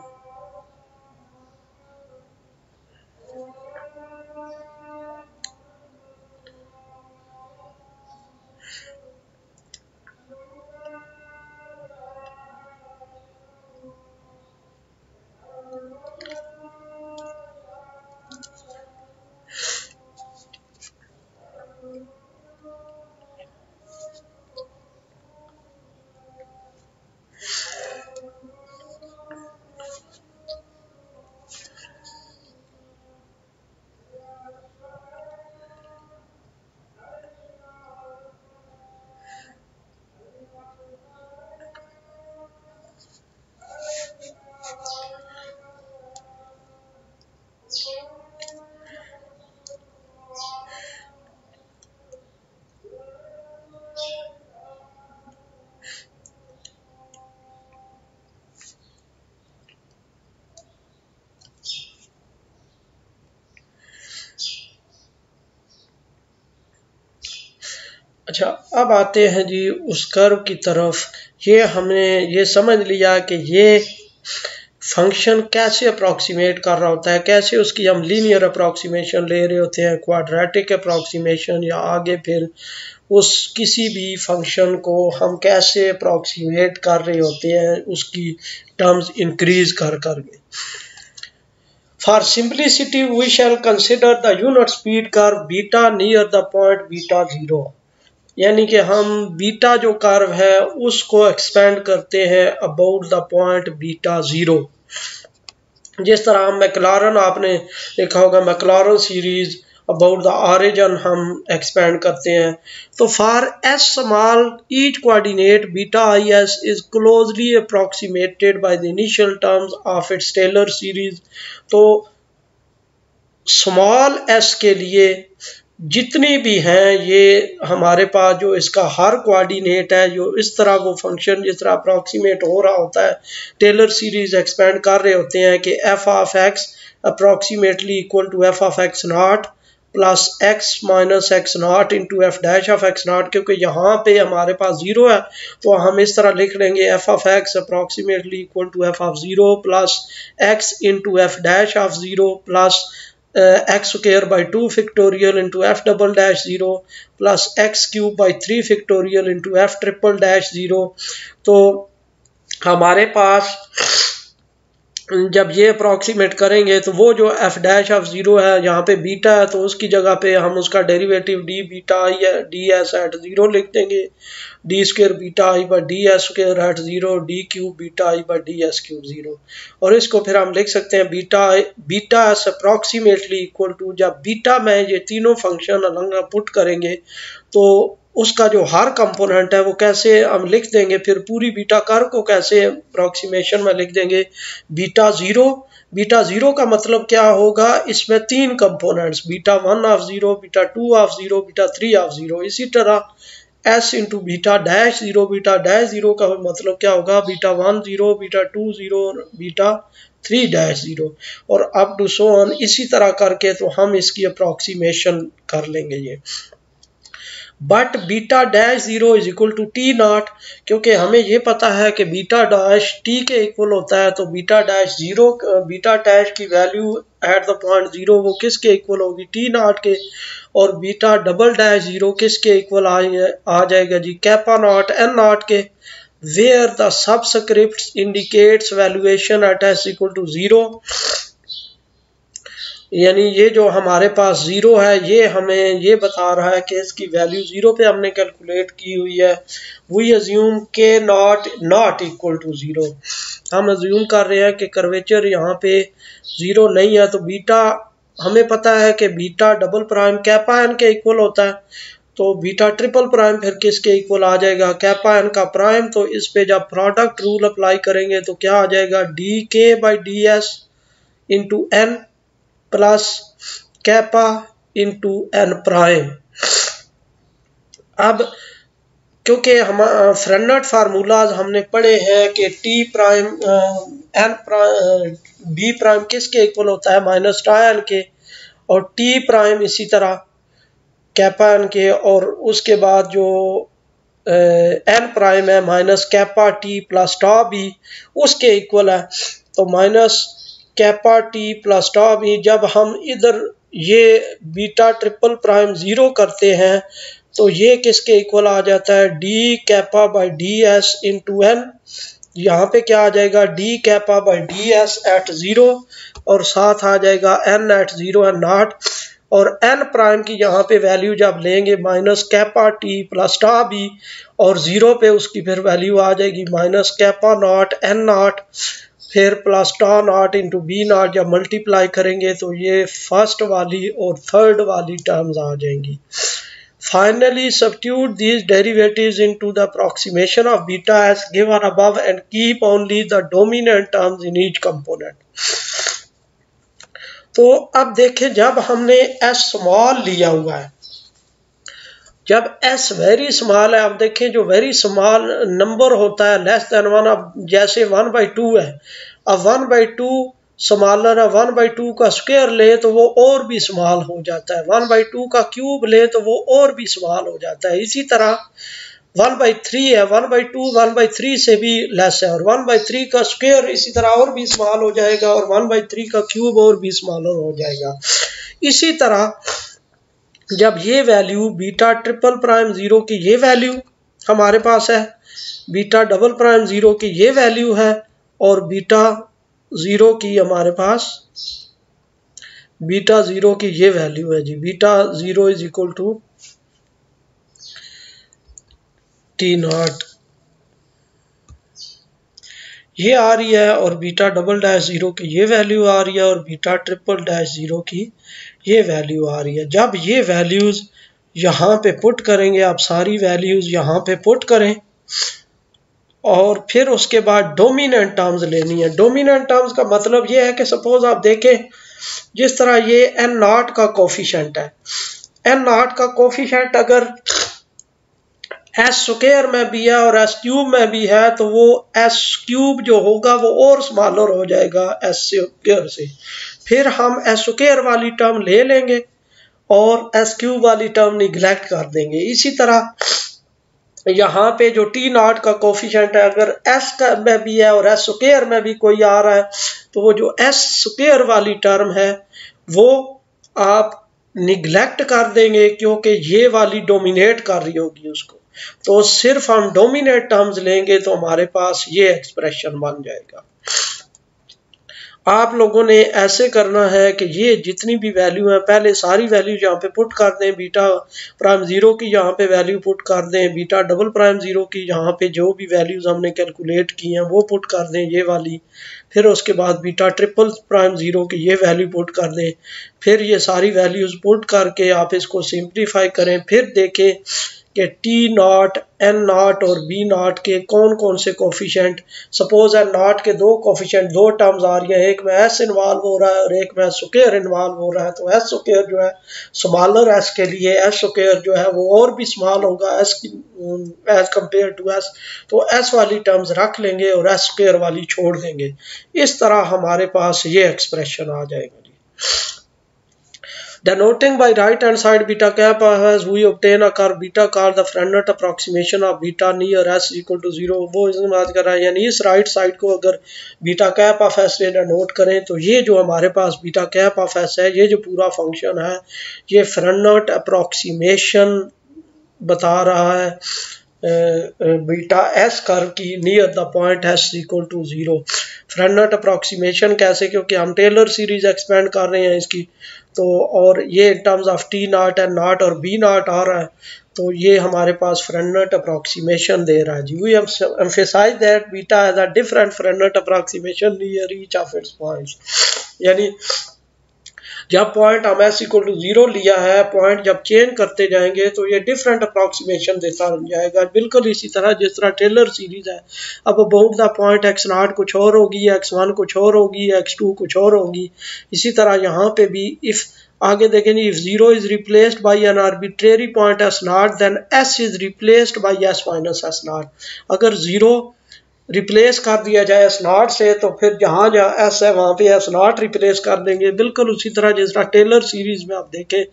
A: अच्छा अब आते हैं जी उस कर्व की तरफ। ये हमने ये समझ लिया कि ये फंक्शन कैसे अप्रॉक्सीमेट कर रहा होता है, कैसे उसकी हम लीनियर अप्रॉक्सीमेशन ले रहे होते हैं, क्वाड्रेटिक अप्रॉक्सीमेशन या आगे फिर उस किसी भी फंक्शन को हम कैसे अप्रॉक्सीमेट कर रहे होते हैं उसकी टर्म्स इंक्रीज कर करके। For simplicity we shall consider the unit speed curve beta near the point beta 0, यानी कि हम बीटा जो कर्व है उसको एक्सपेंड करते हैं अबाउट द पॉइंट बीटा 0। जिस तरह हम मैक्लारन आपने देखा होगा Maclaurin series about the origin हम एक्सपेंड करते हैं। तो for S small each coordinate beta I S is closely approximated by the initial terms of its Taylor series. तो स्मॉल एस के लिए जितनी भी हैं ये हमारे पास जो इसका हर कोऑर्डिनेट है जो इस तरह वो फंक्शन जिस तरह अप्रॉक्सीमेट हो रहा होता है टेलर सीरीज एक्सपेंड कर रहे होते हैं कि F of X approximately equal to F of X naught plus X minus X naught into F dash of X naught. क्योंकि यहाँ पे हमारे पास 0 है तो हम इस तरह लिख लेंगे F of X approximately equal to F of 0 plus X into F dash of 0 plus X square by 2 factorial into F double dash 0 plus X cube by 3 factorial into F triple dash 0। तो हमारे पास जब ये approximate करेंगे तो वो जो F dash of 0 है, यहाँ पे बीटा है तो उसकी जगह पे हम उसका डेरिवेटिव डी बीटा आई है डी एस एट 0 लिख देंगे, D square beta I by D S square at 0, D cube beta I by D S cube 0। और इसको फिर हम लिख सकते हैं beta S approximately equal to, जब बीटा में ये तीनों फंक्शन अलग पुट करेंगे तो उसका जो हर कंपोनेंट है वो कैसे हम लिख देंगे, फिर पूरी बीटा कर्व को कैसे अप्रॉक्सीमेशन में लिख देंगे। बीटा जीरो का मतलब क्या होगा, इसमें 3 components beta 1 of 0, beta 2 of 0, beta 3 of 0। इसी तरह एस इंटू बीटा डैश 0 का मतलब क्या होगा, बीटा 1 0, बीटा 2 0, बीटा 3 डैश 0 और अप टू सो ऑन। इसी तरह करके तो हम इसकी अप्रॉक्सीमेशन कर लेंगे ये। But beta dash 0 is equal to T not, क्योंकि हमें ये पता है कि बीटा डैश टी के इक्वल होता है, तो बीटा डैश की वैल्यू एट द पॉइंट 0 वो किसके इक्वल होगी, टी नॉट के। और बीटा डबल डैश 0 किसके इक्वल आ जाएगा जी, कैपा नॉट एन नॉट के, where the subscript indicates valuation at S equal to 0। यानी ये जो हमारे पास 0 है ये हमें ये बता रहा है कि इसकी वैल्यू 0 पे हमने कैलकुलेट की हुई है। वी अज्यूम के नॉट इक्वल टू 0, हम अज्यूम कर रहे हैं कि कर्वेचर यहाँ पे 0 नहीं है। तो बीटा हमें पता है कि beta double prime kappa N के इक्वल होता है, तो बीटा ट्रिपल प्राइम फिर किसके इक्वल आ जाएगा, कैपा एन का प्राइम। तो इस पे जब प्रोडक्ट रूल अप्लाई करेंगे तो क्या आ जाएगा, D K by D S into N plus kappa into N prime. अब क्योंकि हम फ्रेनेट फार्मूलाज हमने पढ़े हैं कि T prime N prime B prime किसके इक्वल होता है, माइनस टाई एन के, और टी प्राइम इसी तरह कैपा एन के, और उसके बाद जो एन प्राइम है minus kappa T plus tau B उसके इक्वल है। तो minus kappa T plus tau B, जब हम इधर ये बीटा ट्रिपल प्राइम 0 करते हैं तो ये किसके इक्वल आ जाता है, D kappa by D S into N. यहाँ पे क्या आ जाएगा, D kappa by D S at 0 और साथ आ जाएगा एन एट 0 एंड नॉट। और एन प्राइम की यहाँ पे वैल्यू जब लेंगे minus kappa T plus tau B, और 0 पे उसकी फिर वैल्यू आ जाएगी minus kappa not N not फिर plus tau not into B not. जब मल्टीप्लाई करेंगे तो ये फर्स्ट वाली और थर्ड वाली टर्म्स आ जाएंगी। Finally substitute these derivatives into the approximation of beta S given above and keep only the dominant terms in each component. तो अब देखें, जब हमने एस स्मॉल लिया हुआ है, जब एस वेरी स्मॉल है, अब देखें जो वेरी स्मॉल नंबर होता है लेस देन 1, अब जैसे 1/2 है, अब 1/2 स्मॉलर है, 1/2 का स्क्वायर ले तो वो और भी स्मॉल हो जाता है, 1/2 का क्यूब ले तो वो और भी स्मॉल हो जाता है। इसी तरह 1/3 है, 1/2 1/3 से भी लेस है, और 1/3 का स्क्वायर इसी तरह और भी स्मॉल हो जाएगा, और 1/3 का क्यूब और भी स्मॉलर हो जाएगा। इसी तरह जब ये वैल्यू बीटा ट्रिपल प्राइम 0 की ये वैल्यू हमारे पास है, बीटा डबल प्राइम 0 की ये वैल्यू है, और बीटा 0 की हमारे पास बीटा 0 की ये वैल्यू है जी, beta 0 is equal to T not ये आ रही है, और बीटा डबल डैश 0 की ये वैल्यू आ रही है, और बीटा ट्रिपल डैश 0 की ये वैल्यू आ रही है। जब ये वैल्यूज यहाँ पे पुट करेंगे, आप सारी वैल्यूज यहाँ पे पुट करें, और फिर उसके बाद डोमिनेंट टर्म्स लेनी है। डोमिनेंट टर्म्स का मतलब ये है कि सपोज आप देखें, जिस तरह ये एन नॉट का कोफिशिएंट है, एन नॉट का कोफिशिएंट अगर एस स्क्वायर में भी है और एस क्यूब में भी है, तो वो एस क्यूब जो होगा वो और स्मॉलर हो जाएगा एस स्क्वायर से। फिर हम एस स्क्वायर वाली टर्म ले लेंगे और एस क्यूब वाली टर्म निगलेक्ट कर देंगे। इसी तरह यहाँ पे जो टी नॉट का कोफिशिएंट है, अगर एस में भी है और एस स्क्वायर में भी कोई आ रहा है, तो वो जो एस स्क्वायर वाली टर्म है वो आप निगलेक्ट कर देंगे क्योंकि ये वाली डोमिनेट कर रही होगी उसको, तो सिर्फ हम डोमिनेट टर्म्स लेंगे तो हमारे पास ये एक्सप्रेशन बन जाएगा। आप लोगों ने ऐसे करना है कि ये जितनी भी वैल्यू है पहले सारी वैल्यू यहाँ पे पुट कर दें, बीटा प्राइम जीरो की यहाँ पे वैल्यू पुट कर दें, बीटा डबल प्राइम जीरो की यहाँ पे जो भी वैल्यूज हमने कैलकुलेट की हैं वो पुट कर दें ये वाली, फिर उसके बाद बीटा ट्रिपल प्राइम जीरो की ये वैल्यू पुट कर दें, फिर ये सारी वैल्यूज पुट करके आप इसको सिंप्लीफाई करें, फिर देखें कि टी नॉट एन नॉट और बी नॉट के कौन कौन से कोफिशिएंट, सपोज एन नॉट के दो कोफिशिएंट दो टर्म्स आ रही है, एक में एस इन्वॉल्व हो रहा है और एक में स्क्वायर इन्वॉल्व हो रहा है, तो एस स्क्वायर जो है स्मॉलर एस के लिए एस स्क्वायर जो है वो और भी स्मॉल होगा S as compare to S, तो एस वाली टर्म्स रख लेंगे और एस स्क्वायर वाली छोड़ देंगे। इस तरह हमारे पास ये एक्सप्रेशन आ जाएगा जी। Denoting by right hand side beta kappa as we obtain a curve beta called the Frenet approximation of beta near s equal to 0, वो इसमें बात कर रहा है, यानी इस राइट साइड को अगर बीटा कैप ऑफ एस से डिनोट करें तो ये जो हमारे पास बीटा कैप ऑफ एस है, ये जो पूरा फंक्शन है ये फ्रेनेट अप्रोक्सीमेशन बता रहा है बीटा एस कर्व की near the point S equal to 0। Frenet approximation कैसे, क्योंकि हम टेलर सीरीज एक्सपेंड कर रहे हैं इसकी, तो और ये in terms of T not and not और बी नॉट आ रहा है, तो ये हमारे पास फ्रेनेट अप्रोक्सीमेशन दे रहा है जी। We emphasize that beta has a different Frenet approximation near each of its points, यानी जब पॉइंट हम एस इक्वल टू 0 लिया है, पॉइंट जब चेंज करते जाएंगे तो ये डिफरेंट अप्रोक्सीमेशन देता जाएगा, बिल्कुल इसी तरह जिस तरह टेलर सीरीज है। अब about the point x not कुछ और होगी, एक्स वन कुछ और होगी, एक्स टू कुछ और होगी, इसी तरह यहाँ पे भी इफ आगे देखेंगे if 0 is replaced by an arbitrary point S not then S is replaced by S minus S not, अगर 0 रिप्लेस कर दिया जाए एस नॉट से तो फिर जहाँ जहाँ एस है वहाँ पे एस नॉट रिप्लेस कर देंगे, बिल्कुल उसी तरह जिस तरह टेलर सीरीज में आप देखें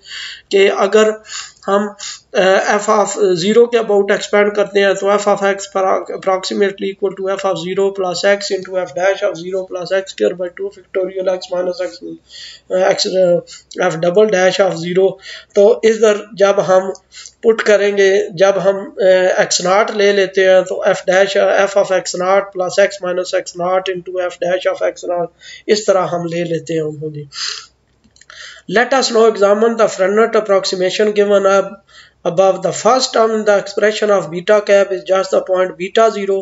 A: कि अगर हम एफ ऑफ 0 के अबाउट एक्सपेंड करते हैं तो F of X approximately equal to F of 0 plus X into F dash of 0 plus X square by 2 factorial X minus X F double dash of 0। तो इधर जब हम पुट करेंगे, जब हम एक्स नॉट ले लेते हैं तो F dash F of X naught plus X minus X naught into F dash of X naught, इस तरह हम ले लेते हैं उनको जी। Let us now examine the Frenet approximation given above. The first term in the expression of beta cap is just the point beta 0,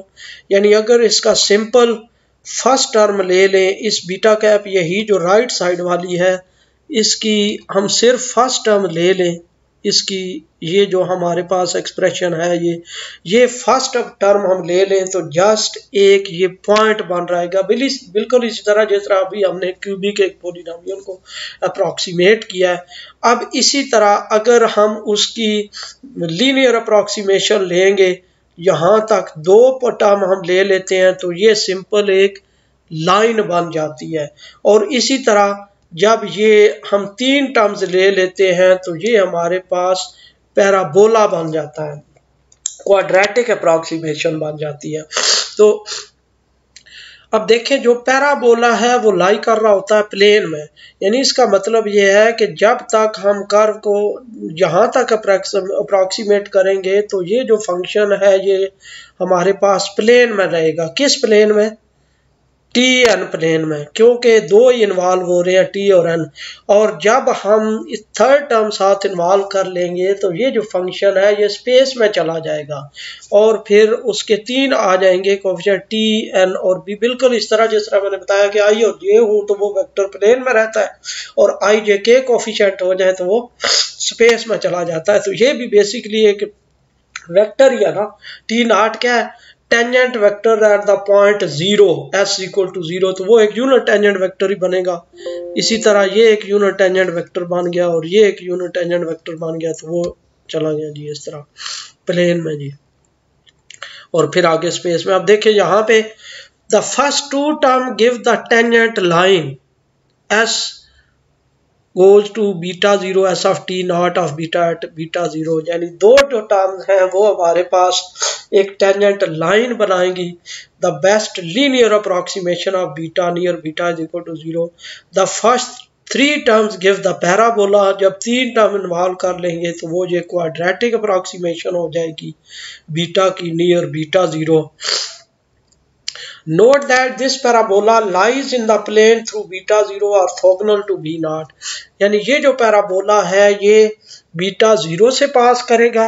A: यानी अगर इसका सिंपल फर्स्ट टर्म ले लें, इस बीटा कैप यही जो राइट साइड वाली है इसकी हम सिर्फ फर्स्ट टर्म ले लें, इसकी ये जो हमारे पास एक्सप्रेशन है ये फर्स्ट टर्म हम ले लें तो जस्ट एक ये पॉइंट बन रहेगा, बिल्कुल इसी तरह जिस तरह अभी हमने क्यूबिक एक पॉलिनोमियल को अप्रॉक्सीमेट किया है। अब इसी तरह अगर हम उसकी लीनियर अप्रॉक्सीमेशन लेंगे, यहाँ तक दो टर्म हम ले लेते हैं तो ये सिंपल एक लाइन बन जाती है, और इसी तरह जब ये हम तीन टर्म्स ले लेते हैं तो ये हमारे पास पैराबोला बन जाता है, क्वाड्रेटिक अप्रॉक्सीमेशन बन जाती है। तो अब देखें जो पैराबोला है वो लाई कर रहा होता है प्लेन में, यानी इसका मतलब ये है कि जब तक हम कर्व को यहाँ तक अप्रॉक्सीमेट करेंगे तो ये जो फंक्शन है ये हमारे पास प्लेन में रहेगा। किस प्लेन में? टी एन प्लेन में, क्योंकि दो इन्वॉल्व हो रहे हैं टी और एन, और जब हम इस थर्ड टर्म साथ इन्वॉल्व कर लेंगे तो ये जो फंक्शन है ये स्पेस में चला जाएगा और फिर उसके तीन आ जाएंगे कोफिशिएंट टी एन और बी, बिल्कुल इस तरह जिस तरह मैंने बताया कि आई और जे हूँ तो वो वेक्टर प्लेन में रहता है और आई जे के कोफिशिएंट हो जाए तो वो स्पेस में चला जाता है। तो ये भी बेसिकली एक वेक्टर ही है ना। टी नॉट क्या है? Tangent vector at the point 0 s equal to 0, तो वो एक यूनिट टेंजेंट वेक्टर ही बनेगा। इसी तरह ये एक यूनिट टेंजेंट वेक्टर बन गया और ये एक यूनिट टेंजेंट वेक्टर बन गया, तो वो चला गया जी इस तरह प्लेन में जी, और फिर आगे स्पेस में। अब देखिए यहाँ पे the first two term give the tangent line s goes to beta 0 s of t naught of beta at beta 0, यानी दो जो टर्म्स हैं वो हमारे पास एक टेंजेंट लाइन बनाएंगी। The best linear approximation of beta near beta is equal to 0, the first three terms give the parabola. जब तीन टर्म इन्वॉल्व कर लेंगे तो वो ये क्वाड्रेटिक अप्रॉक्सीमेशन हो जाएगी बीटा की near beta zero. Note that this parabola lies in the plane through beta zero orthogonal to B not. यानी ये जो पैराबोला है ये बीटा जीरो से पास करेगा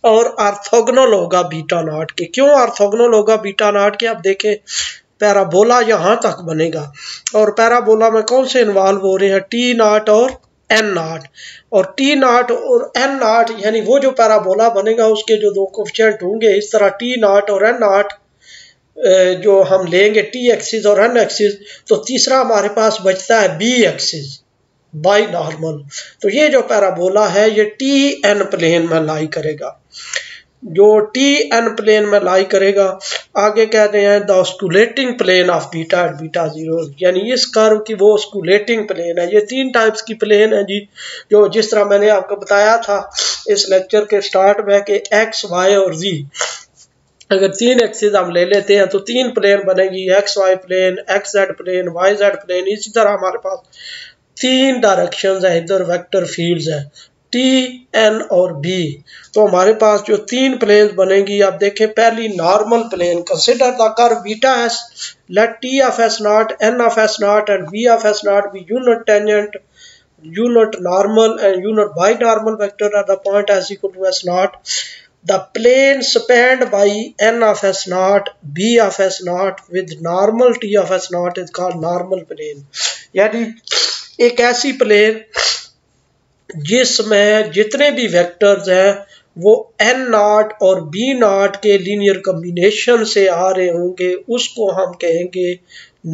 A: और ऑर्थोगोनल होगा बीटा नॉट के। क्यों ऑर्थोगोनल होगा बीटा नॉट के? अब देखें, पैराबोला यहाँ तक बनेगा और पैराबोला में कौन से इन्वॉल्व हो रहे हैं? टी नॉट और एन नॉट। और टी नॉट और एन नॉट यानी वो जो पैराबोला बनेगा उसके जो दो कोफिशिएंट होंगे इस तरह टी नॉट और एन नॉट जो हम लेंगे टी एक्सिस और एन एक्सिस, तो तीसरा हमारे पास बचता है बी एक्सिस बाई नॉर्मल। तो ये जो पैराबोला है ये टी एन प्लेन में लाई करेगा। जो टी एन प्लेन में लाई करेगा, आगे कहते हैं the osculating plane of beta at beta zero. यानी इस कर्व की वो ऑस्कुलेटिंग प्लेन है। ये तीन टाइप्स की प्लेन है जी, जो जिस तरह मैंने आपको बताया था इस लेक्चर के स्टार्ट में कि एक्स वाई और जी, अगर तीन एक्सिस हम ले लेते हैं तो तीन प्लेन बनेगी, X Y plane, X Z plane, Y Z plane. इसी तरह हमारे पास तीन डायरेक्शंस है, इधर वेक्टर फील्ड्स है टी एन और बी। तो हमारे पास जो तीन प्लेन बनेगी, आप देखें पहली normal plane, consider the curve beta S, let T of S not, N of S not and B of S not B unit tangent, unit normal and unit binormal vector at the point s equal to s naught. The plane spanned by n of s naught, b of s naught with normal t of s naught is called normal plane. यानी एक ऐसी plane जिसमें जितने भी vectors हैं वो N not और B not के लीनियर कम्बिनेशन से आ रहे होंगे, उसको हम कहेंगे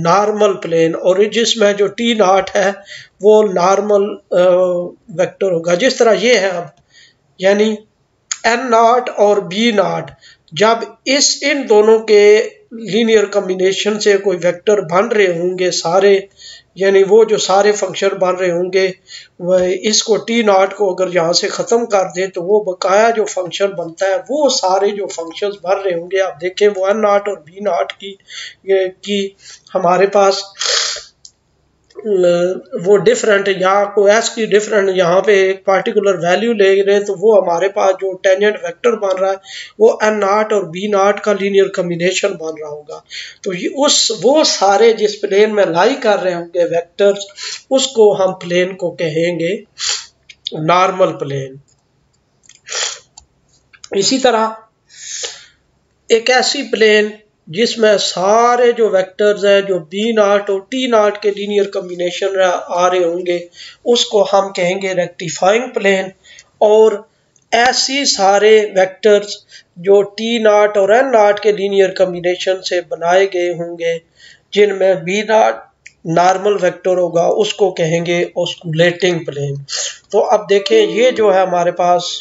A: नॉर्मल प्लेन। और जिसमें जो टी नॉट है वो नॉर्मल वेक्टर होगा, जिस तरह ये है अब, यानी एन नॉट और बी नॉट जब इन दोनों के लीनियर कम्बिनेशन से कोई वेक्टर बन रहे होंगे सारे, यानी वो जो सारे फंक्शन बन रहे होंगे वह इसको टी नॉट को अगर यहाँ से ख़त्म कर दें तो वो बकाया जो फंक्शन बनता है वो सारे जो फंक्शंस बन रहे होंगे, आप देखें वो एन नॉट और बी नॉट की हमारे पास वो डिफरेंट, यहाँ को एस की डिफरेंट यहाँ पे एक पार्टिकुलर वैल्यू ले रहे हैं, तो वो हमारे पास जो टेंजेंट वेक्टर बन रहा है वो एन नॉट और बी नॉट का लीनियर कम्बिनेशन बन रहा होगा। तो ये वो सारे जिस प्लेन में लाई कर रहे होंगे वेक्टर्स, उसको हम प्लेन को कहेंगे नॉर्मल प्लेन। इसी तरह एक ऐसी प्लेन जिसमें सारे जो वेक्टर्स हैं जो बी नॉट और टी नॉट के लीनियर कम्बिनेशन आ रहे होंगे उसको हम कहेंगे रेक्टिफाइंग प्लेन। और ऐसी सारे वेक्टर्स जो टी नॉट और एन नॉट के लीनियर कम्बिनेशन से बनाए गए होंगे जिनमें बी नॉट नॉर्मल वेक्टर होगा उसको कहेंगे ऑस्कुलेटिंग प्लेन। तो अब देखें ये जो है हमारे पास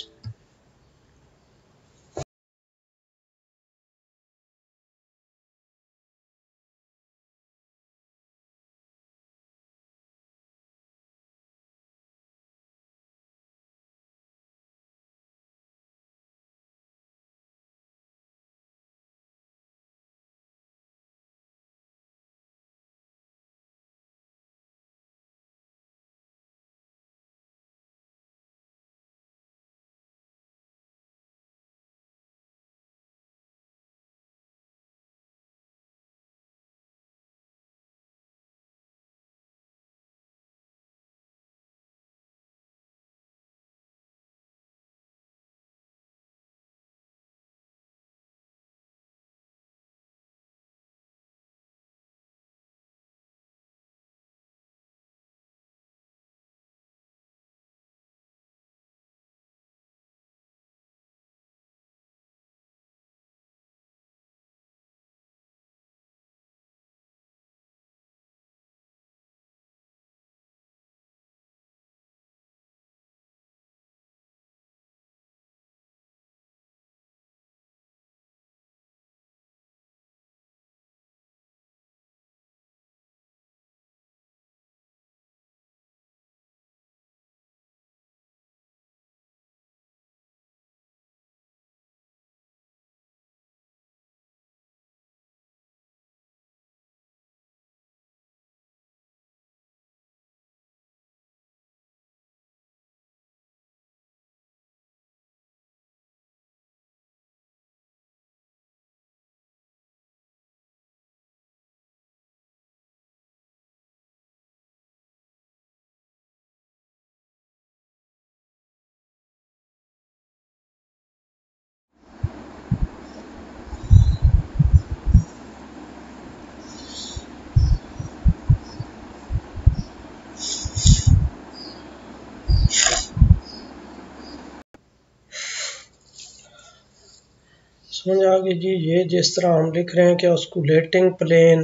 A: समझ आ गई जी। ये जिस तरह हम लिख रहे हैं कि ऑस्कुलेटिंग प्लेन,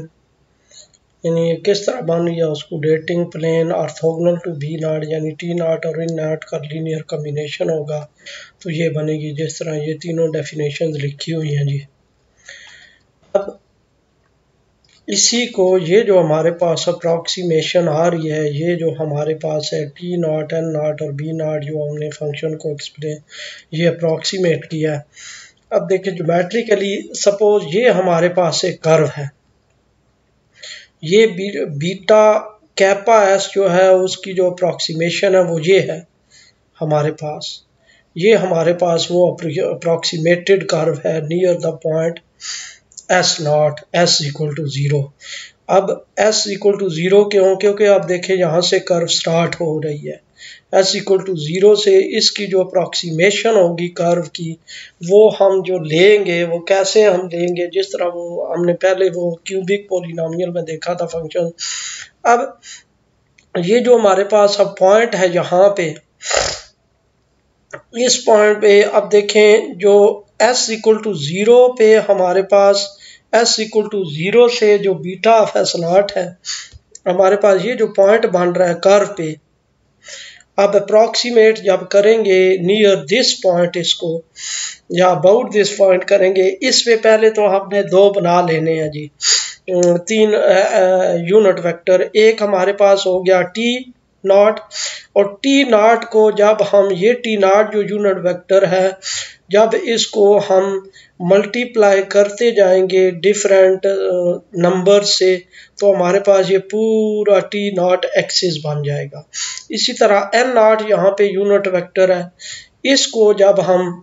A: यानी ये किस तरह बन गया osculating plane orthogonal to B not, यानी टी नॉट और इन नॉट का लीनियर कॉम्बिनेशन होगा तो ये बनेगी जिस तरह ये तीनों डेफिनेशन लिखी हुई हैं जी। अब इसी को ये जो हमारे पास अप्रॉक्सीमेशन आ रही है, ये जो हमारे पास है टी नॉट एन नॉट और बी नॉट, जो हमने फंक्शन को एक्सप्लेन ये अप्रॉक्सीमेट किया है। अब देखिए ज्योमेट्रिकली सपोज ये हमारे पास एक कर्व है, ये बीटा कैपा एस जो है उसकी जो अप्रॉक्सीमेशन है वो ये है हमारे पास, ये हमारे पास वो अप्रॉक्सीमेटेड कर्व है near the point S not S equal to 0। अब एस इक्वल टू 0 क्यों? क्योंकि आप देखें यहाँ से कर्व स्टार्ट हो रही है एस इक्वल टू 0 से, इसकी जो अप्रॉक्सीमेशन होगी कर्व की वो हम जो लेंगे वो कैसे हम लेंगे, जिस तरह वो हमने पहले वो क्यूबिक पोलिनोमियल में देखा था फंक्शन। अब ये जो हमारे पास अब पॉइंट है यहाँ पे, इस पॉइंट पे अब देखें जो s इक्वल टू 0 पे हमारे पास s इक्वल टू 0 से जो बीटा ऑफ एस नॉट है हमारे पास, ये जो पॉइंट बन रहा है कर्व पे, अब अप्रॉक्सीमेट जब करेंगे नियर दिस पॉइंट इसको या अबाउट दिस पॉइंट करेंगे, इस पे पहले तो हमने दो बना लेने हैं जी, तीन यूनिट वेक्टर। एक हमारे पास हो गया टी नॉट, और टी नॉट को जब हम ये टी नॉट जो यूनिट वेक्टर है जब इसको हम मल्टीप्लाई करते जाएंगे डिफरेंट नंबर से तो हमारे पास ये पूरा टी नॉट एक्सिस बन जाएगा। इसी तरह एन नॉट यहाँ पे यूनिट वेक्टर है, इसको जब हम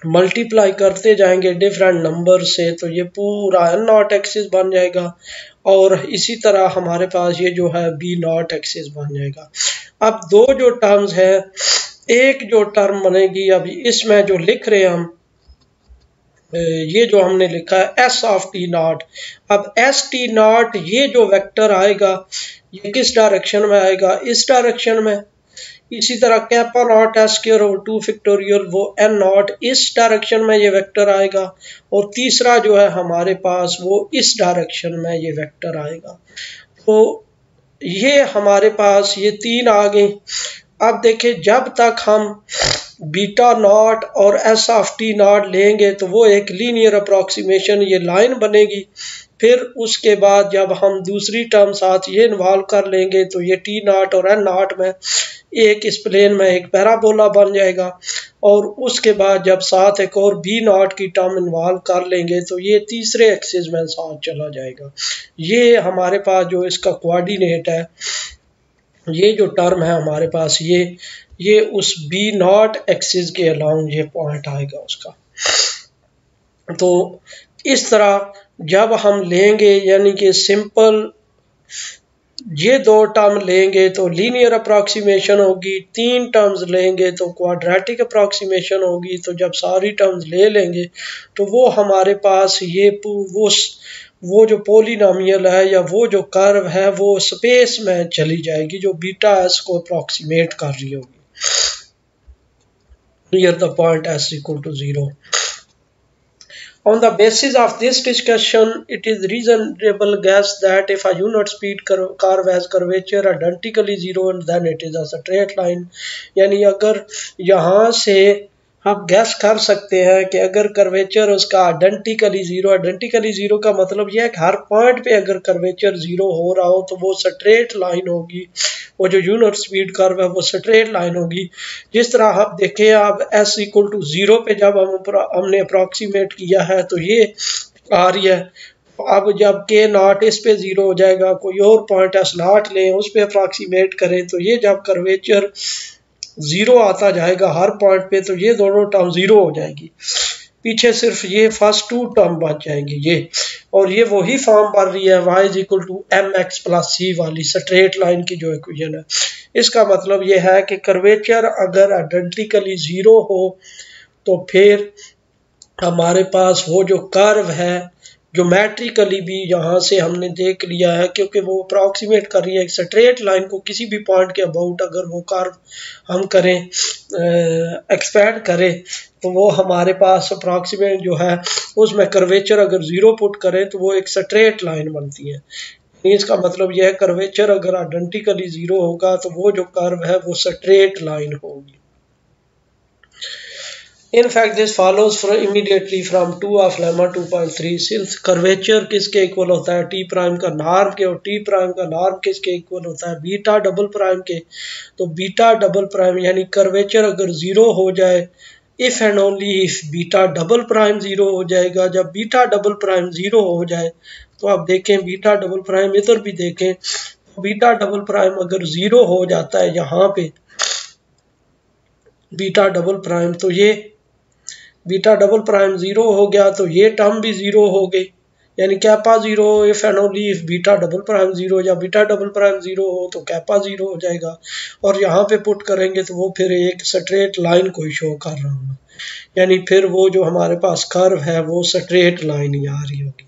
A: मल्टीप्लाई करते जाएंगे डिफरेंट नंबर से तो ये पूरा एन नॉट एक्सिस बन जाएगा, और इसी तरह हमारे पास ये जो है बी नॉट एक्सिस बन जाएगा। अब दो जो टर्म्स है, एक जो टर्म बनेगी अब इसमें जो लिख रहे हैं हम, ये जो हमने लिखा है एस ऑफ टी नॉट, अब एस टी नॉट ये जो वेक्टर आएगा ये किस डायरेक्शन में आएगा, इस डायरेक्शन में। इसी तरह kappa not S square over 2 factorial वो एन नॉट इस डायरेक्शन में ये वेक्टर आएगा, और तीसरा जो है हमारे पास वो इस डायरेक्शन में ये वेक्टर आएगा। तो ये हमारे पास ये तीन आ गई। अब देखिए जब तक हम बीटा नॉट और एस ऑफ टी नॉट लेंगे तो वो एक लीनियर अप्रॉक्सीमेशन ये लाइन बनेगी, फिर उसके बाद जब हम दूसरी टर्म साथ ये इन्वॉल्व कर लेंगे तो ये टी नॉट और एन नॉट में एक इस प्लेन में एक पैराबोला बन जाएगा, और उसके बाद जब साथ एक और बी नॉट की टर्म इन्वॉल्व कर लेंगे तो ये तीसरे एक्सिस में साथ चला जाएगा। ये हमारे पास जो इसका कोऑर्डिनेट है, ये जो टर्म है हमारे पास ये उस बी नॉट एक्सिस के अलाउंग ये पॉइंट आएगा उसका। तो इस तरह जब हम लेंगे यानी कि सिंपल ये दो टर्म लेंगे तो लीनियर अप्रॉक्सीमेशन होगी, तीन टर्म्स लेंगे तो क्वाड्रेटिक अप्रॉक्सीमेशन होगी। तो जब सारी टर्म्स ले लेंगे तो वो हमारे पास ये वो जो पोलिनोमियल है या वो जो कर्व है वो स्पेस में चली जाएगी जो बीटा एस को अप्रॉक्सीमेट कर रही होगी near the point S equal to 0। On the basis of this discussion, it is reasonable guess that if a unit speed curve has curvature identically 0 and then it is a straight line, यानी अगर यहाँ से हम gas कर सकते हैं कि अगर कर्वेचर उसका आइडेंटिकली जीरो का मतलब यह है कि हर पॉइंट पे अगर कर्वेचर 0 हो रहा हो तो वो स्ट्रेट लाइन होगी, वो जो यूनिट स्पीड कर्व है वो स्ट्रेट लाइन होगी। जिस तरह आप देखें आप s इक्वल टू 0 पे जब हमने अप्रॉक्सीमेट किया है तो ये आ रही है, अब जब k नॉट इस पे 0 हो जाएगा, कोई और पॉइंट s नॉट लें उस पे अप्रॉक्सीमेट करें तो ये जब कर्वेचर 0 आता जाएगा हर पॉइंट पे तो ये दोनों टर्म 0 हो जाएगी, पीछे सिर्फ ये फर्स्ट टू टर्म बच जाएंगी ये, और ये वही फॉर्म बन रही है y is equal to m x plus c वाली स्ट्रेट लाइन की जो इक्वेशन है। इसका मतलब ये है कि कर्वेचर अगर आइडेंटिकली 0 हो तो फिर हमारे पास वो जो कर्व है ज्योमेट्रिकली भी यहाँ से हमने देख लिया है, क्योंकि वो अप्रॉक्सीमेट कर रही है एक स्ट्रेट लाइन को किसी भी पॉइंट के अबाउट। अगर वो कर्व हम करें एक्सपैंड करें तो वो हमारे पास अप्रॉक्सीमेट जो है उसमें कर्वेचर अगर 0 पुट करें तो वो एक स्ट्रेट लाइन बनती है। इसका मतलब यह है कर्वेचर अगर आइडेंटिकली 0 होगा तो वो जो कर्व है वो स्ट्रेट लाइन होगी। In fact, this follows immediately from 2 of lemma 2.3 since curvature किसके इक्वल होता है t प्राइम का नॉर्म के, और t प्राइम का नॉर्म किसके इक्वल होता है बीटा डबल प्राइम के। तो बीटा डबल प्राइम यानी कर्वेचर अगर 0 हो जाए, if and only if beta double prime 0 हो जाएगा। जब बीटा डबल प्राइम 0 हो जाए तो आप देखें बीटा डबल प्राइम इधर भी देखें, बीटा डबल प्राइम अगर 0 हो जाता है यहाँ पे बीटा डबल प्राइम, तो ये बीटा डबल प्राइम 0 हो गया तो ये टर्म भी 0 हो गई, यानी kappa 0 if and only if beta double prime 0, या बीटा डबल प्राइम 0 हो तो कैपा 0 हो जाएगा। और यहाँ पे पुट करेंगे तो वो फिर एक स्ट्रेट लाइन को शो कर रहा हूँ, यानी फिर वो जो हमारे पास कर्व है वो स्ट्रेट लाइन ही आ रही होगी।